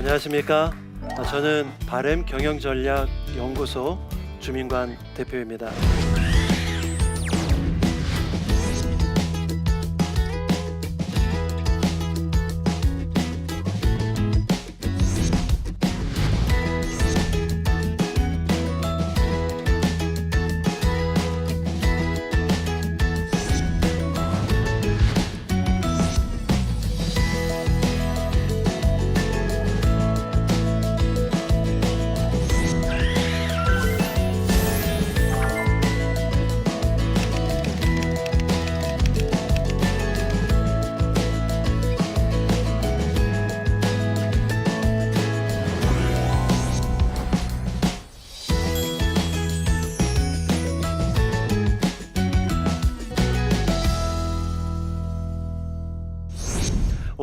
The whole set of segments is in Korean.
안녕하십니까? 저는 바램 경영전략연구소 주민관 대표입니다.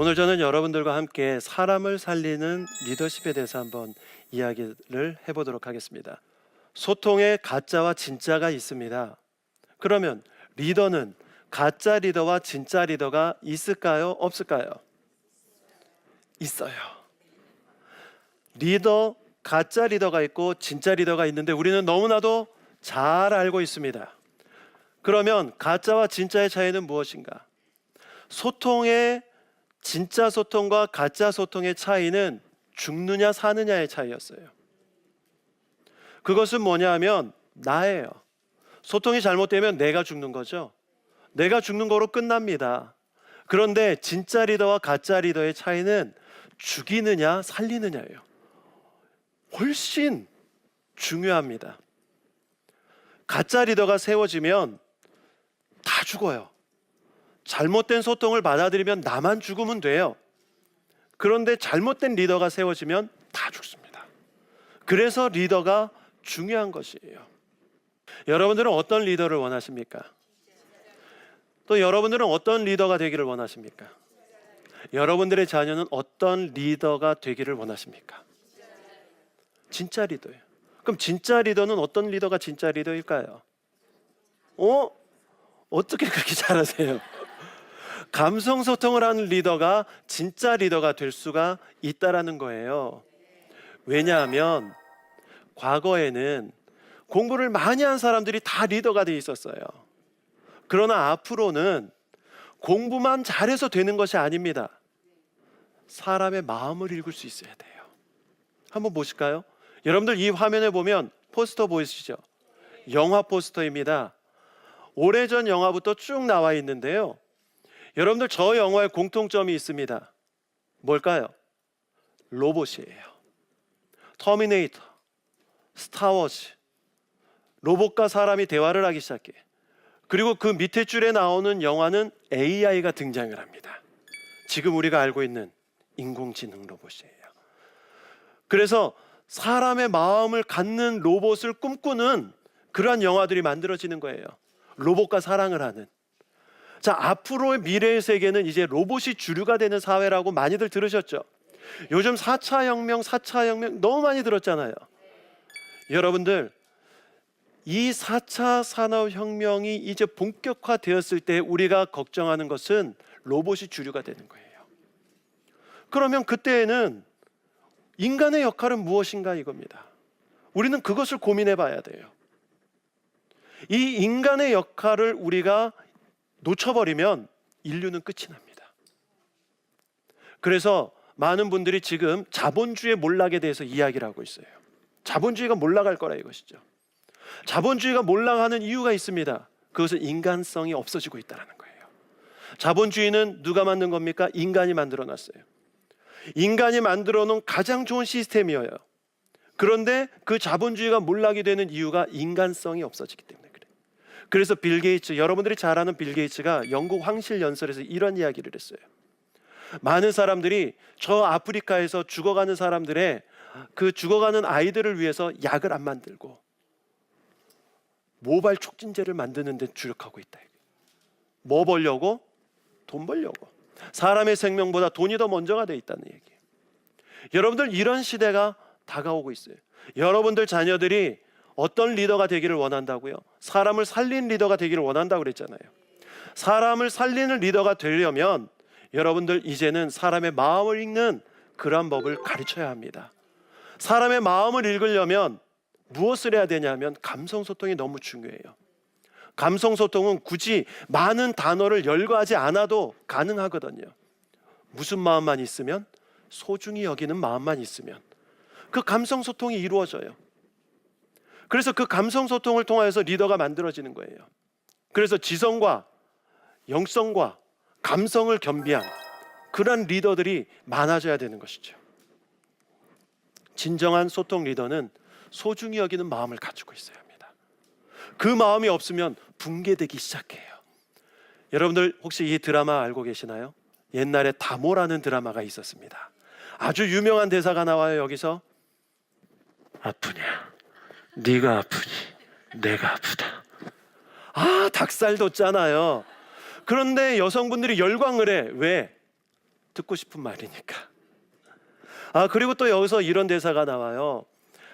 오늘 저는 여러분들과 함께 사람을 살리는 리더십에 대해서 한번 이야기를 해보도록 하겠습니다. 소통에 가짜와 진짜가 있습니다. 그러면 리더는 가짜 리더와 진짜 리더가 있을까요? 없을까요? 있어요. 가짜 리더가 있고 진짜 리더가 있는데 우리는 너무나도 잘 알고 있습니다. 그러면 가짜와 진짜의 차이는 무엇인가? 진짜 소통과 가짜 소통의 차이는 죽느냐 사느냐의 차이였어요. 그것은 뭐냐 하면 나예요. 소통이 잘못되면 내가 죽는 거죠. 내가 죽는 거로 끝납니다. 그런데 진짜 리더와 가짜 리더의 차이는 죽이느냐 살리느냐예요. 훨씬 중요합니다. 가짜 리더가 세워지면 다 죽어요. 잘못된 소통을 받아들이면 나만 죽으면 돼요. 그런데 잘못된 리더가 세워지면 다 죽습니다. 그래서 리더가 중요한 것이에요. 여러분들은 어떤 리더를 원하십니까? 또 여러분들은 어떤 리더가 되기를 원하십니까? 여러분들의 자녀는 어떤 리더가 되기를 원하십니까? 진짜 리더예요. 그럼 진짜 리더는 어떤 리더가 진짜 리더일까요? 어떻게 그렇게 잘하세요? 감성 소통을 하는 리더가 진짜 리더가 될 수가 있다라는 거예요. 왜냐하면 과거에는 공부를 많이 한 사람들이 다 리더가 돼 있었어요. 그러나 앞으로는 공부만 잘해서 되는 것이 아닙니다. 사람의 마음을 읽을 수 있어야 돼요. 한번 보실까요? 여러분들 이 화면에 보면 포스터 보이시죠? 영화 포스터입니다. 오래전 영화부터 쭉 나와 있는데요. 여러분들 저 영화에 공통점이 있습니다. 뭘까요? 로봇이에요. 터미네이터, 스타워즈, 로봇과 사람이 대화를 하기 시작해. 그리고 그 밑에 줄에 나오는 영화는 AI가 등장을 합니다. 지금 우리가 알고 있는 인공지능 로봇이에요. 그래서 사람의 마음을 갖는 로봇을 꿈꾸는 그러한 영화들이 만들어지는 거예요. 로봇과 사랑을 하는. 자, 앞으로의 미래의 세계는 이제 로봇이 주류가 되는 사회라고 많이들 들으셨죠? 요즘 4차 혁명 너무 많이 들었잖아요. 여러분들, 이 4차 산업혁명이 이제 본격화되었을 때 우리가 걱정하는 것은 로봇이 주류가 되는 거예요. 그러면 그때에는 인간의 역할은 무엇인가 이겁니다. 우리는 그것을 고민해 봐야 돼요. 이 인간의 역할을 우리가 놓쳐버리면 인류는 끝이 납니다. 그래서 많은 분들이 지금 자본주의 몰락에 대해서 이야기를 하고 있어요. 자본주의가 몰락할 거라 이것이죠. 자본주의가 몰락하는 이유가 있습니다. 그것은 인간성이 없어지고 있다는 거예요. 자본주의는 누가 만든 겁니까? 인간이 만들어 놨어요. 인간이 만들어 놓은 가장 좋은 시스템이에요. 그런데 그 자본주의가 몰락이 되는 이유가 인간성이 없어지기 때문에 그래요. 그래서 빌 게이츠, 여러분들이 잘 아는 빌 게이츠가 영국 황실연설에서 이런 이야기를 했어요. 많은 사람들이 저 아프리카에서 죽어가는 사람들의 그 죽어가는 아이들을 위해서 약을 안 만들고 모발 촉진제를 만드는 데 주력하고 있다. 뭐 벌려고? 돈 벌려고. 사람의 생명보다 돈이 더 먼저가 돼 있다는 얘기예요. 여러분들 이런 시대가 다가오고 있어요. 여러분들 자녀들이 어떤 리더가 되기를 원한다고요? 사람을 살린 리더가 되기를 원한다고 그랬잖아요. 사람을 살리는 리더가 되려면 여러분들 이제는 사람의 마음을 읽는 그러한 법을 가르쳐야 합니다. 사람의 마음을 읽으려면 무엇을 해야 되냐면 감성소통이 너무 중요해요. 감성소통은 굳이 많은 단어를 열거하지 않아도 가능하거든요. 무슨 마음만 있으면? 소중히 여기는 마음만 있으면 그 감성소통이 이루어져요. 그래서 그 감성소통을 통하여서 리더가 만들어지는 거예요. 그래서 지성과 영성과 감성을 겸비한 그런 리더들이 많아져야 되는 것이죠. 진정한 소통 리더는 소중히 여기는 마음을 가지고 있어야 합니다. 그 마음이 없으면 붕괴되기 시작해요. 여러분들 혹시 이 드라마 알고 계시나요? 옛날에 다모라는 드라마가 있었습니다. 아주 유명한 대사가 나와요. 여기서 아프냐? 네가 아프니 내가 아프다. 아, 닭살 돋잖아요. 그런데 여성분들이 열광을 해. 왜? 듣고 싶은 말이니까. 그리고 또 여기서 이런 대사가 나와요.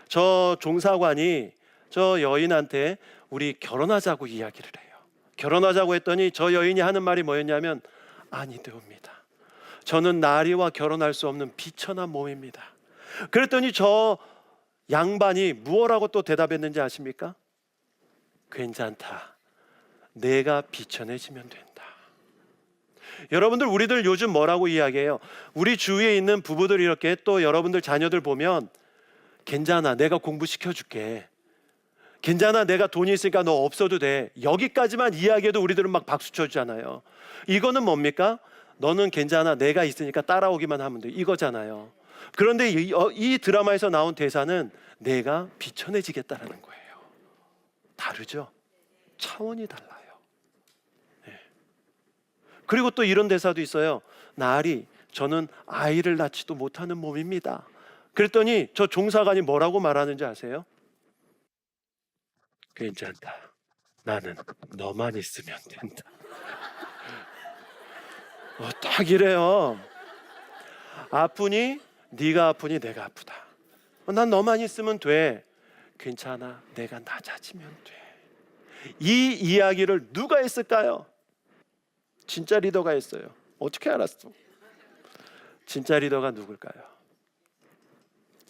저 종사관이 저 여인한테 우리 결혼하자고 이야기를 해요. 결혼하자고 했더니 저 여인이 하는 말이 뭐였냐면 아니되옵니다. 저는 나리와 결혼할 수 없는 비천한 몸입니다. 그랬더니 저 양반이 무엇라고 또 대답했는지 아십니까? 괜찮다. 내가 비천해지면 된다. 여러분들, 우리들 요즘 뭐라고 이야기해요? 우리 주위에 있는 부부들 이렇게 또 여러분들 자녀들 보면 괜찮아, 내가 공부시켜줄게. 괜찮아, 내가 돈이 있으니까 너 없어도 돼. 여기까지만 이야기해도 우리들은 막 박수 쳐주잖아요. 이거는 뭡니까? 너는 괜찮아, 내가 있으니까 따라오기만 하면 돼. 이거잖아요. 그런데 이 드라마에서 나온 대사는 내가 비천해지겠다라는 거예요. 다르죠? 차원이 달라요. 네. 그리고 또 이런 대사도 있어요. 나리, 저는 아이를 낳지도 못하는 몸입니다. 그랬더니 저 종사관이 뭐라고 말하는지 아세요? 괜찮다. 나는 너만 있으면 된다. 딱 이래요. 아프니? 네가 아프니 내가 아프다. 난 너만 있으면 돼. 괜찮아. 내가 낮아지면 돼. 이 이야기를 누가 했을까요? 진짜 리더가 했어요. 어떻게 알았어? 진짜 리더가 누굴까요?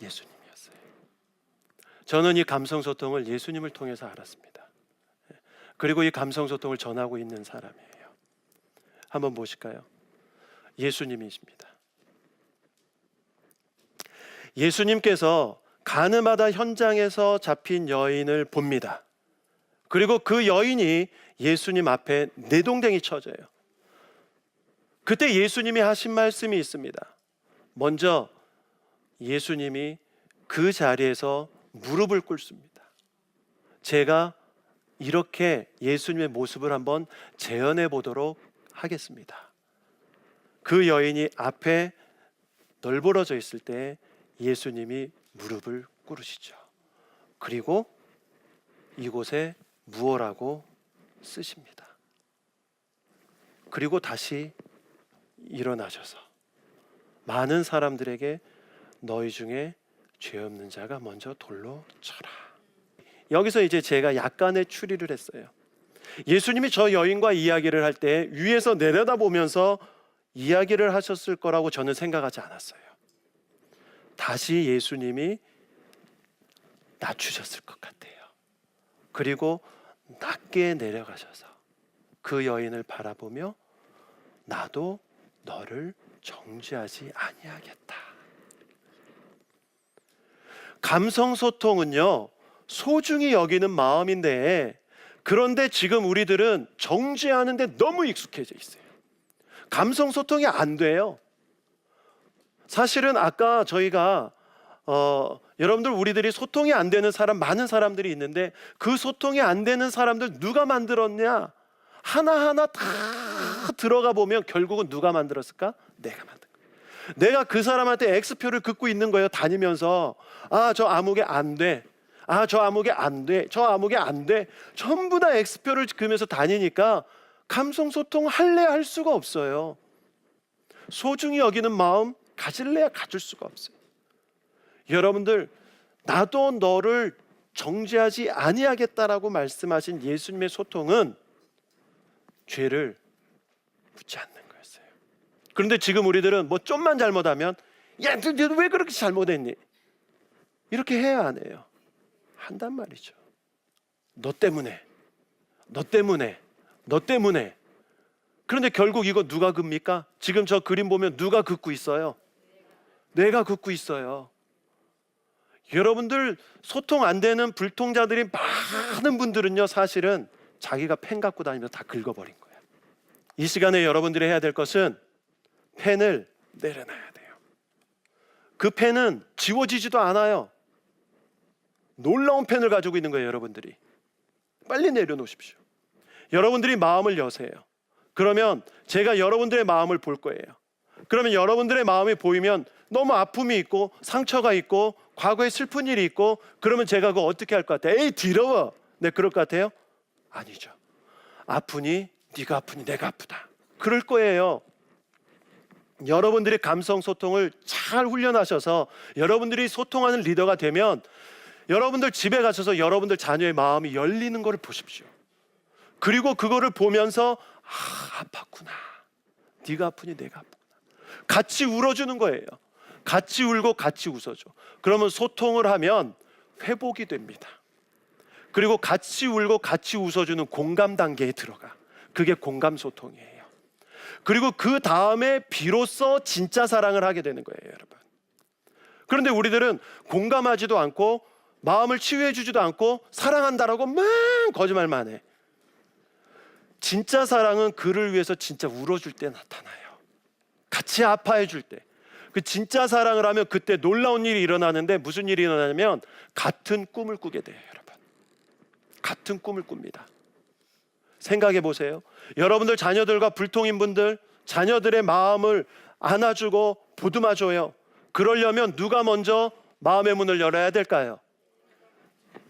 예수님이었어요. 저는 이 감성소통을 예수님을 통해서 알았습니다. 그리고 이 감성소통을 전하고 있는 사람이에요. 한번 보실까요? 예수님이십니다. 예수님께서 가늠하다 현장에서 잡힌 여인을 봅니다. 그리고 그 여인이 예수님 앞에 내동댕이 쳐져요. 그때 예수님이 하신 말씀이 있습니다. 먼저 예수님이 그 자리에서 무릎을 꿇습니다. 제가 이렇게 예수님의 모습을 한번 재현해 보도록 하겠습니다. 그 여인이 앞에 널브러져 있을 때 예수님이 무릎을 꿇으시죠. 그리고 이곳에 무엇라고 쓰십니다. 그리고 다시 일어나셔서 많은 사람들에게 너희 중에 죄 없는 자가 먼저 돌로 쳐라. 여기서 이제 제가 약간의 추리를 했어요. 예수님이 저 여인과 이야기를 할 때 위에서 내려다보면서 이야기를 하셨을 거라고 저는 생각하지 않았어요. 다시 예수님이 낮추셨을 것 같아요. 그리고 낮게 내려가셔서 그 여인을 바라보며 나도 너를 정죄하지 아니하겠다. 감성소통은요, 소중히 여기는 마음인데, 그런데 지금 우리들은 정죄하는데 너무 익숙해져 있어요. 감성소통이 안 돼요. 사실은 아까 저희가 여러분들, 우리들이 소통이 안 되는 사람, 많은 사람들이 있는데 그 소통이 안 되는 사람들 누가 만들었냐? 하나하나 다 들어가 보면 결국은 누가 만들었을까? 내가 만든 거예요. 내가 그 사람한테 X표를 긋고 있는 거예요. 다니면서 저 아무개 안 돼. 저 아무개 안 돼. 저 아무개 안 돼. 전부 다 X표를 그으면서 다니니까 감성소통 할래야 할 수가 없어요. 소중히 여기는 마음 가질래야 가질 수가 없어요. 여러분들, 나도 너를 정죄하지 아니하겠다라고 말씀하신 예수님의 소통은 죄를 묻지 않는 거였어요. 그런데 지금 우리들은 뭐 좀만 잘못하면 야, 너 왜 그렇게 잘못했니? 이렇게 해야 안 해요? 한단 말이죠. 너 때문에, 너 때문에, 너 때문에. 그런데 결국 이거 누가 긋습니까? 지금 저 그림 보면 누가 긋고 있어요? 내가 긋고 있어요. 여러분들 소통 안 되는 불통자들이 많은 분들은요, 사실은 자기가 펜 갖고 다니면서 다 긁어버린 거예요. 이 시간에 여러분들이 해야 될 것은 펜을 내려놔야 돼요. 그 펜은 지워지지도 않아요. 놀라운 펜을 가지고 있는 거예요, 여러분들이. 빨리 내려놓으십시오. 여러분들이 마음을 여세요. 그러면 제가 여러분들의 마음을 볼 거예요. 그러면 여러분들의 마음이 보이면 너무 아픔이 있고 상처가 있고 과거에 슬픈 일이 있고, 그러면 제가 그거 어떻게 할 것 같아요? 에이, 더러워. 네, 그럴 것 같아요? 아니죠. 아프니 네가 아프니 내가 아프다, 그럴 거예요. 여러분들이 감성 소통을 잘 훈련하셔서 여러분들이 소통하는 리더가 되면 여러분들 집에 가셔서 여러분들 자녀의 마음이 열리는 것을 보십시오. 그리고 그거를 보면서 아팠구나, 네가 아프니 내가 아프구나, 같이 울어주는 거예요. 같이 울고 같이 웃어줘. 그러면 소통을 하면 회복이 됩니다. 그리고 같이 울고 같이 웃어주는 공감 단계에 들어가. 그게 공감 소통이에요. 그리고 그 다음에 비로소 진짜 사랑을 하게 되는 거예요, 여러분. 그런데 우리들은 공감하지도 않고 마음을 치유해 주지도 않고 사랑한다라고 막 거짓말만 해. 진짜 사랑은 그를 위해서 진짜 울어줄 때 나타나요. 같이 아파해 줄 때. 그 진짜 사랑을 하면 그때 놀라운 일이 일어나는데, 무슨 일이 일어나냐면 같은 꿈을 꾸게 돼요, 여러분. 같은 꿈을 꿉니다. 생각해 보세요. 여러분들 자녀들과 불통인 분들, 자녀들의 마음을 안아주고 보듬어줘요. 그러려면 누가 먼저 마음의 문을 열어야 될까요?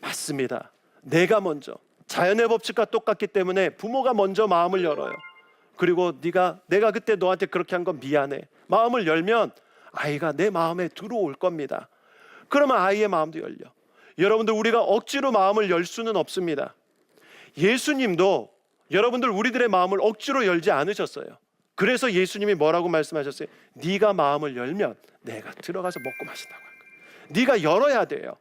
맞습니다. 내가 먼저. 자연의 법칙과 똑같기 때문에 부모가 먼저 마음을 열어요. 그리고 내가 그때 너한테 그렇게 한 건 미안해. 마음을 열면 아이가 내 마음에 들어올 겁니다. 그러면 아이의 마음도 열려. 여러분들, 우리가 억지로 마음을 열 수는 없습니다. 예수님도 여러분들 우리들의 마음을 억지로 열지 않으셨어요. 그래서 예수님이 뭐라고 말씀하셨어요? 네가 마음을 열면 내가 들어가서 먹고 마신다고 한 거예요. 네가 열어야 돼요.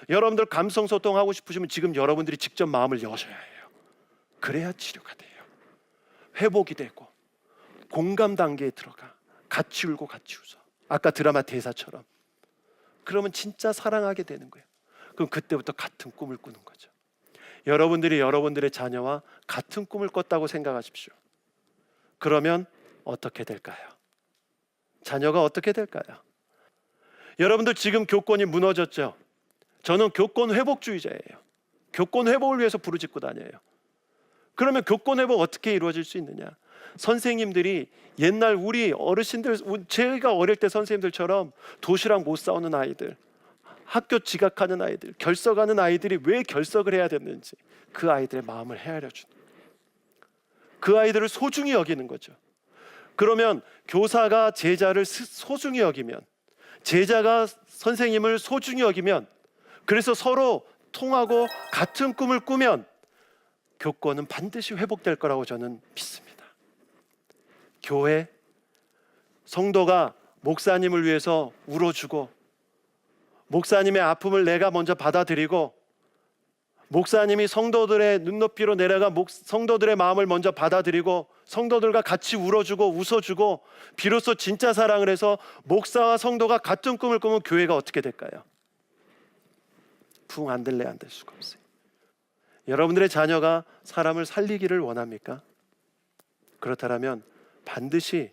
여러분들 감성 소통하고 싶으시면 지금 여러분들이 직접 마음을 여셔야 해요. 그래야 치료가 돼요. 회복이 되고 공감 단계에 들어가. 같이 울고 같이 웃어. 아까 드라마 대사처럼. 그러면 진짜 사랑하게 되는 거예요. 그럼 그때부터 같은 꿈을 꾸는 거죠. 여러분들이 여러분들의 자녀와 같은 꿈을 꿨다고 생각하십시오. 그러면 어떻게 될까요? 자녀가 어떻게 될까요? 여러분들 지금 교권이 무너졌죠? 저는 교권 회복주의자예요. 교권 회복을 위해서 부르짖고 다녀요. 그러면 교권 회복 어떻게 이루어질 수 있느냐? 선생님들이 옛날 우리 어르신들, 제가 어릴 때 선생님들처럼 도시락 못 싸우는 아이들, 학교 지각하는 아이들, 결석하는 아이들이 왜 결석을 해야 됐는지 그 아이들의 마음을 헤아려 주는 거예요. 그 아이들을 소중히 여기는 거죠. 그러면 교사가 제자를 소중히 여기면, 제자가 선생님을 소중히 여기면, 그래서 서로 통하고 같은 꿈을 꾸면 교권은 반드시 회복될 거라고 저는 믿습니다. 교회, 성도가 목사님을 위해서 울어주고, 목사님의 아픔을 내가 먼저 받아들이고, 목사님이 성도들의 눈높이로 내려가 성도들의 마음을 먼저 받아들이고 성도들과 같이 울어주고 웃어주고, 비로소 진짜 사랑을 해서 목사와 성도가 같은 꿈을 꾸면 교회가 어떻게 될까요? 붕 안 될래 안 될 수가 없어요. 여러분들의 자녀가 사람을 살리기를 원합니까? 그렇다면 반드시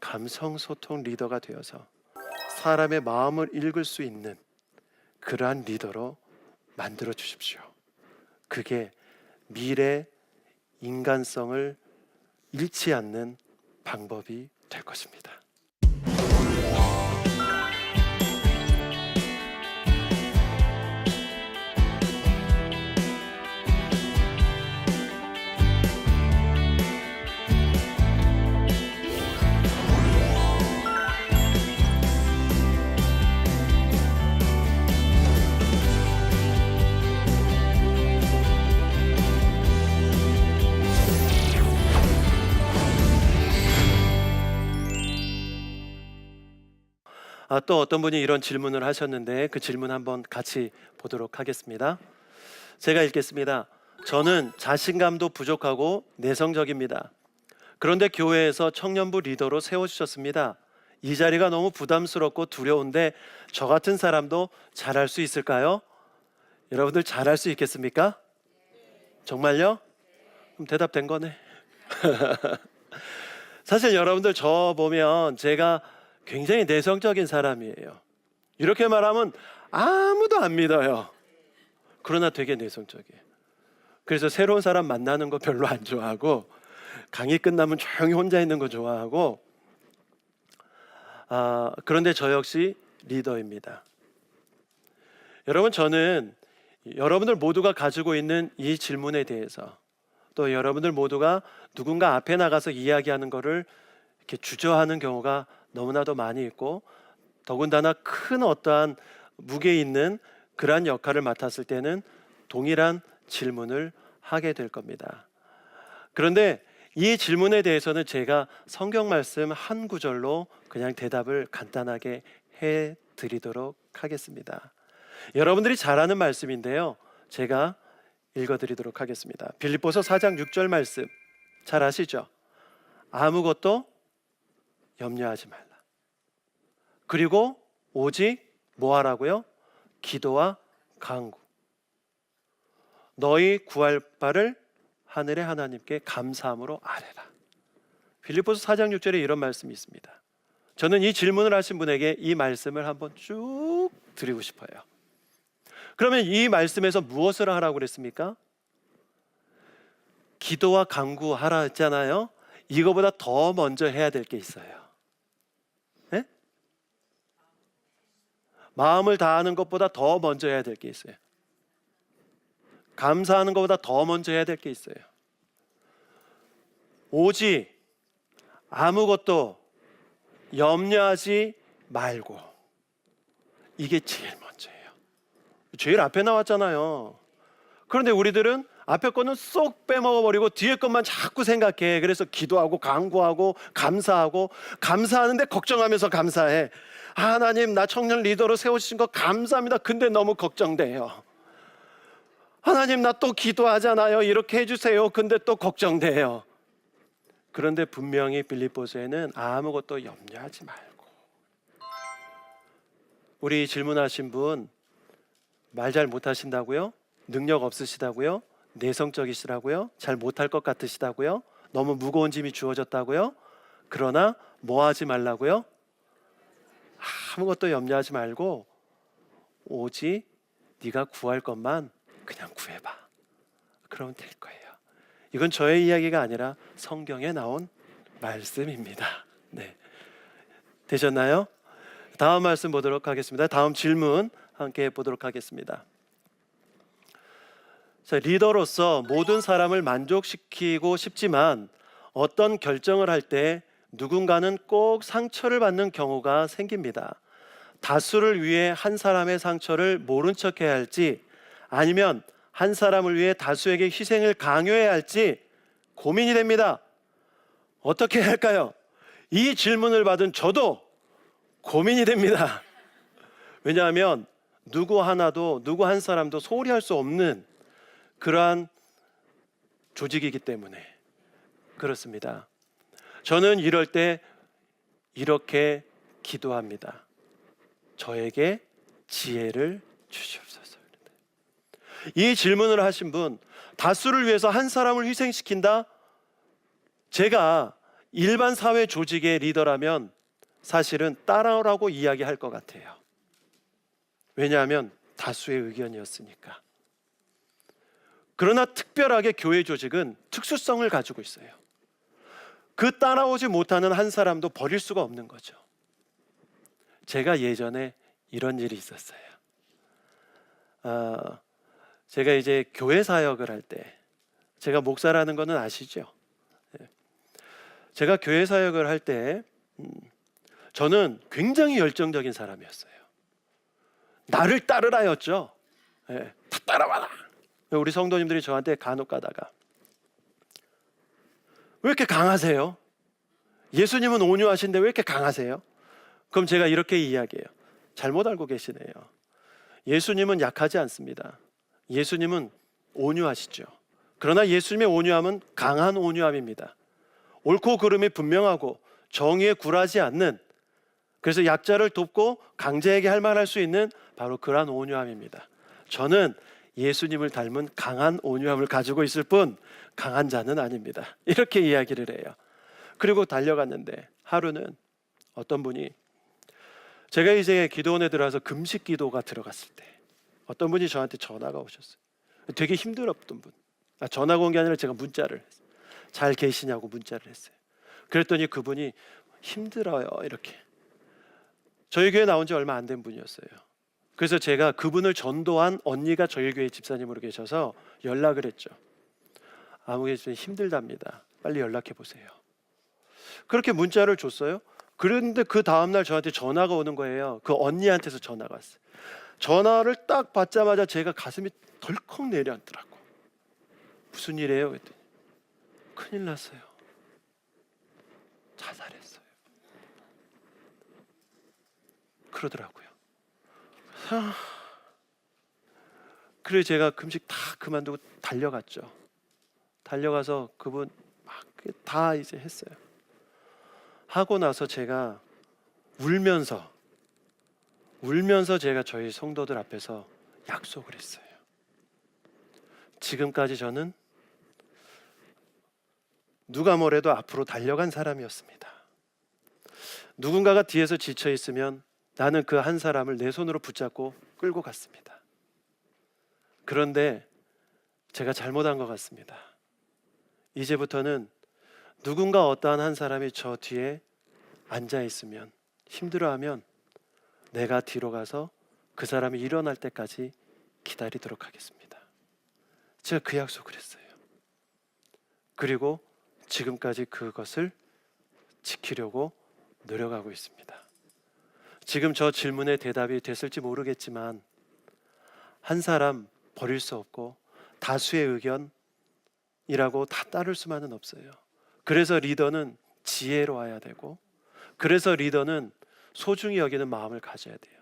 감성소통 리더가 되어서 사람의 마음을 읽을 수 있는 그러한 리더로 만들어 주십시오. 그게 미래 인간성을 잃지 않는 방법이 될 것입니다. 또 어떤 분이 이런 질문을 하셨는데 그 질문 한번 같이 보도록 하겠습니다. 제가 읽겠습니다. 저는 자신감도 부족하고 내성적입니다. 그런데 교회에서 청년부 리더로 세워주셨습니다. 이 자리가 너무 부담스럽고 두려운데 저 같은 사람도 잘할 수 있을까요? 여러분들 잘할 수 있겠습니까? 정말요? 그럼 대답된 거네. 사실 여러분들 저 보면 제가 굉장히 내성적인 사람이에요. 이렇게 말하면 아무도 안 믿어요. 그러나 되게 내성적이에요. 그래서 새로운 사람 만나는 거 별로 안 좋아하고 강의 끝나면 조용히 혼자 있는 거 좋아하고 그런데 저 역시 리더입니다. 여러분, 저는 여러분들 모두가 가지고 있는 이 질문에 대해서 또 여러분들 모두가 누군가 앞에 나가서 이야기하는 거를 이렇게 주저하는 경우가 너무나도 많이 있고 더군다나 큰 어떠한 무게 있는 그러한 역할을 맡았을 때는 동일한 질문을 하게 될 겁니다. 그런데 이 질문에 대해서는 제가 성경 말씀 한 구절로 그냥 대답을 간단하게 해 드리도록 하겠습니다. 여러분들이 잘 아는 말씀인데요. 제가 읽어 드리도록 하겠습니다. 빌립보서 4장 6절 말씀 잘 아시죠? 아무것도 염려하지 말라. 그리고 오직 뭐 하라고요? 기도와 간구. 너희 구할 바를 하늘의 하나님께 감사함으로 아뢰라. 빌립보서 4장 6절에 이런 말씀이 있습니다. 저는 이 질문을 하신 분에게 이 말씀을 한번 쭉 드리고 싶어요. 그러면 이 말씀에서 무엇을 하라고 그랬습니까? 기도와 간구하라 했잖아요. 이거보다 더 먼저 해야 될 게 있어요. 네? 마음을 다하는 것보다 더 먼저 해야 될 게 있어요. 감사하는 것보다 더 먼저 해야 될 게 있어요. 오직 아무것도 염려하지 말고. 이게 제일 먼저예요. 제일 앞에 나왔잖아요. 그런데 우리들은 앞에 거는 쏙 빼먹어버리고 뒤에 것만 자꾸 생각해. 그래서 기도하고 간구하고 감사하고, 감사하는데 걱정하면서 감사해. 하나님, 나 청년 리더로 세우신 거 감사합니다. 근데 너무 걱정돼요. 하나님, 나 또 기도하잖아요. 이렇게 해주세요. 근데 또 걱정돼요. 그런데 분명히 빌립보서에는 아무것도 염려하지 말고. 우리 질문하신 분 말 잘 못하신다고요? 능력 없으시다고요? 내성적이시라고요? 잘 못할 것 같으시다고요? 너무 무거운 짐이 주어졌다고요? 그러나 뭐 하지 말라고요? 아무것도 염려하지 말고 오직 네가 구할 것만 그냥 구해봐. 그러면 될 거예요. 이건 저의 이야기가 아니라 성경에 나온 말씀입니다. 네. 되셨나요? 다음 말씀 보도록 하겠습니다. 다음 질문 함께 보도록 하겠습니다. 자, 리더로서 모든 사람을 만족시키고 싶지만 어떤 결정을 할 때 누군가는 꼭 상처를 받는 경우가 생깁니다. 다수를 위해 한 사람의 상처를 모른 척해야 할지 아니면 한 사람을 위해 다수에게 희생을 강요해야 할지 고민이 됩니다. 어떻게 해야 할까요? 이 질문을 받은 저도 고민이 됩니다. 왜냐하면 누구 하나도, 누구 한 사람도 소홀히 할 수 없는 그러한 조직이기 때문에 그렇습니다. 저는 이럴 때 이렇게 기도합니다. 저에게 지혜를 주시옵소서. 이 질문을 하신 분, 다수를 위해서 한 사람을 희생시킨다? 제가 일반 사회 조직의 리더라면 사실은 따라오라고 이야기할 것 같아요. 왜냐하면 다수의 의견이었으니까. 그러나 특별하게 교회 조직은 특수성을 가지고 있어요. 그 따라오지 못하는 한 사람도 버릴 수가 없는 거죠. 제가 예전에 이런 일이 있었어요. 제가 이제 교회 사역을 할 때, 제가 목사라는 거는 아시죠? 제가 교회 사역을 할 때 저는 굉장히 열정적인 사람이었어요. 나를 따르라였죠. 다 따라와라. 우리 성도님들이 저한테 간혹 가다가 왜 이렇게 강하세요? 예수님은 온유하신데 왜 이렇게 강하세요? 그럼 제가 이렇게 이야기해요. 잘못 알고 계시네요. 예수님은 약하지 않습니다. 예수님은 온유하시죠. 그러나 예수님의 온유함은 강한 온유함입니다. 옳고 그름이 분명하고 정의에 굴하지 않는, 그래서 약자를 돕고 강자에게 할 말할 수 있는 바로 그러한 온유함입니다. 저는 예수님을 닮은 강한 온유함을 가지고 있을 뿐 강한 자는 아닙니다. 이렇게 이야기를 해요. 그리고 달려갔는데 하루는 어떤 분이, 제가 이제 기도원에 들어와서 금식 기도가 들어갔을 때 어떤 분이 저한테 전화가 오셨어요. 되게 힘들었던 분. 전화가 온 게 아니라 제가 문자를 했어요. 잘 계시냐고 문자를 했어요. 그랬더니 그분이 힘들어요 이렇게. 저희 교회 나온 지 얼마 안 된 분이었어요. 그래서 제가 그분을 전도한 언니가 저희 교회 집사님으로 계셔서 연락을 했죠. 아무개 좀 힘들답니다. 빨리 연락해 보세요. 그렇게 문자를 줬어요. 그런데 그 다음날 저한테 전화가 오는 거예요. 그 언니한테서 전화가 왔어요. 전화를 딱 받자마자 제가 가슴이 덜컥 내려앉더라고. 무슨 일이에요? 그랬더니 큰일 났어요. 자살했어요. 그러더라고요. 그래서 제가 금식 다 그만두고 달려갔죠. 달려가서 그분 막 다 이제 했어요. 하고 나서 제가 울면서 제가 저희 성도들 앞에서 약속을 했어요. 지금까지 저는 누가 뭐래도 앞으로 달려간 사람이었습니다. 누군가가 뒤에서 지쳐 있으면 나는 그 한 사람을 내 손으로 붙잡고 끌고 갔습니다. 그런데 제가 잘못한 것 같습니다. 이제부터는 누군가 어떠한 한 사람이 저 뒤에 앉아 있으면, 힘들어하면 내가 뒤로 가서 그 사람이 일어날 때까지 기다리도록 하겠습니다. 제가 그 약속을 했어요. 그리고 지금까지 그것을 지키려고 노력하고 있습니다. 지금 저 질문에 대답이 됐을지 모르겠지만 한 사람 버릴 수 없고 다수의 의견이라고 다 따를 수만은 없어요. 그래서 리더는 지혜로워야 되고, 그래서 리더는 소중히 여기는 마음을 가져야 돼요.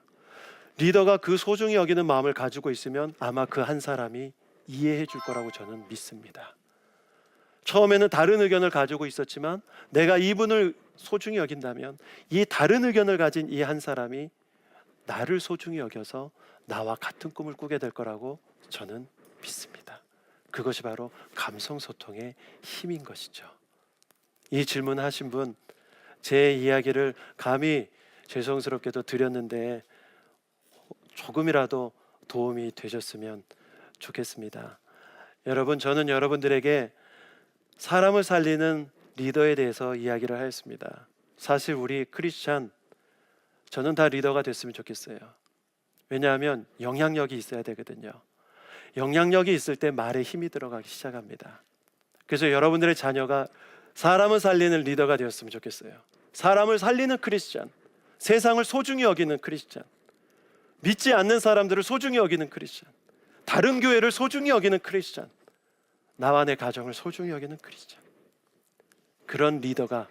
리더가 그 소중히 여기는 마음을 가지고 있으면 아마 그 한 사람이 이해해 줄 거라고 저는 믿습니다. 처음에는 다른 의견을 가지고 있었지만 내가 이분을 소중히 여긴다면 이 다른 의견을 가진 이 한 사람이 나를 소중히 여겨서 나와 같은 꿈을 꾸게 될 거라고 저는 믿습니다. 그것이 바로 감성소통의 힘인 것이죠. 이 질문하신 분, 제 이야기를 감히 죄송스럽게도 드렸는데 조금이라도 도움이 되셨으면 좋겠습니다. 여러분, 저는 여러분들에게 사람을 살리는 리더에 대해서 이야기를 하였습니다. 사실 우리 크리스찬, 저는 다 리더가 됐으면 좋겠어요. 왜냐하면 영향력이 있어야 되거든요. 영향력이 있을 때 말에 힘이 들어가기 시작합니다. 그래서 여러분들의 자녀가 사람을 살리는 리더가 되었으면 좋겠어요. 사람을 살리는 크리스찬, 세상을 소중히 여기는 크리스찬, 믿지 않는 사람들을 소중히 여기는 크리스찬, 다른 교회를 소중히 여기는 크리스찬, 나와 내 가정을 소중히 여기는 크리스찬, 그런 리더가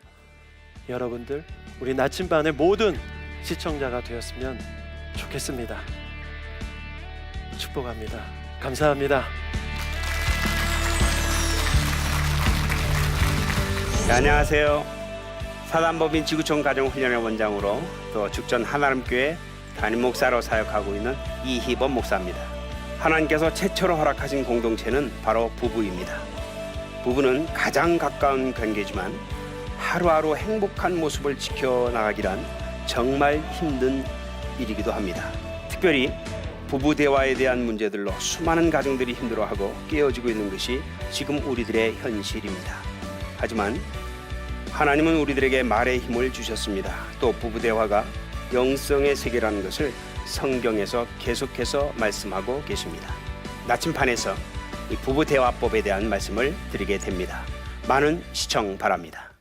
여러분들, 우리 나침반의 모든 시청자가 되었으면 좋겠습니다. 축복합니다. 감사합니다. 네, 안녕하세요. 사단법인 지구촌 가정훈련의 원장으로 또 죽전 하나님교회 담임 목사로 사역하고 있는 이희범 목사입니다. 하나님께서 최초로 허락하신 공동체는 바로 부부입니다. 부부는 가장 가까운 관계지만 하루하루 행복한 모습을 지켜나가기란 정말 힘든 일이기도 합니다. 특별히 부부 대화에 대한 문제들로 수많은 가정들이 힘들어하고 깨어지고 있는 것이 지금 우리들의 현실입니다. 하지만 하나님은 우리들에게 말의 힘을 주셨습니다. 또 부부 대화가 영성의 세계라는 것을 성경에서 계속해서 말씀하고 계십니다. 나침판에서 이 부부 대화법에 대한 말씀을 드리게 됩니다. 많은 시청 바랍니다.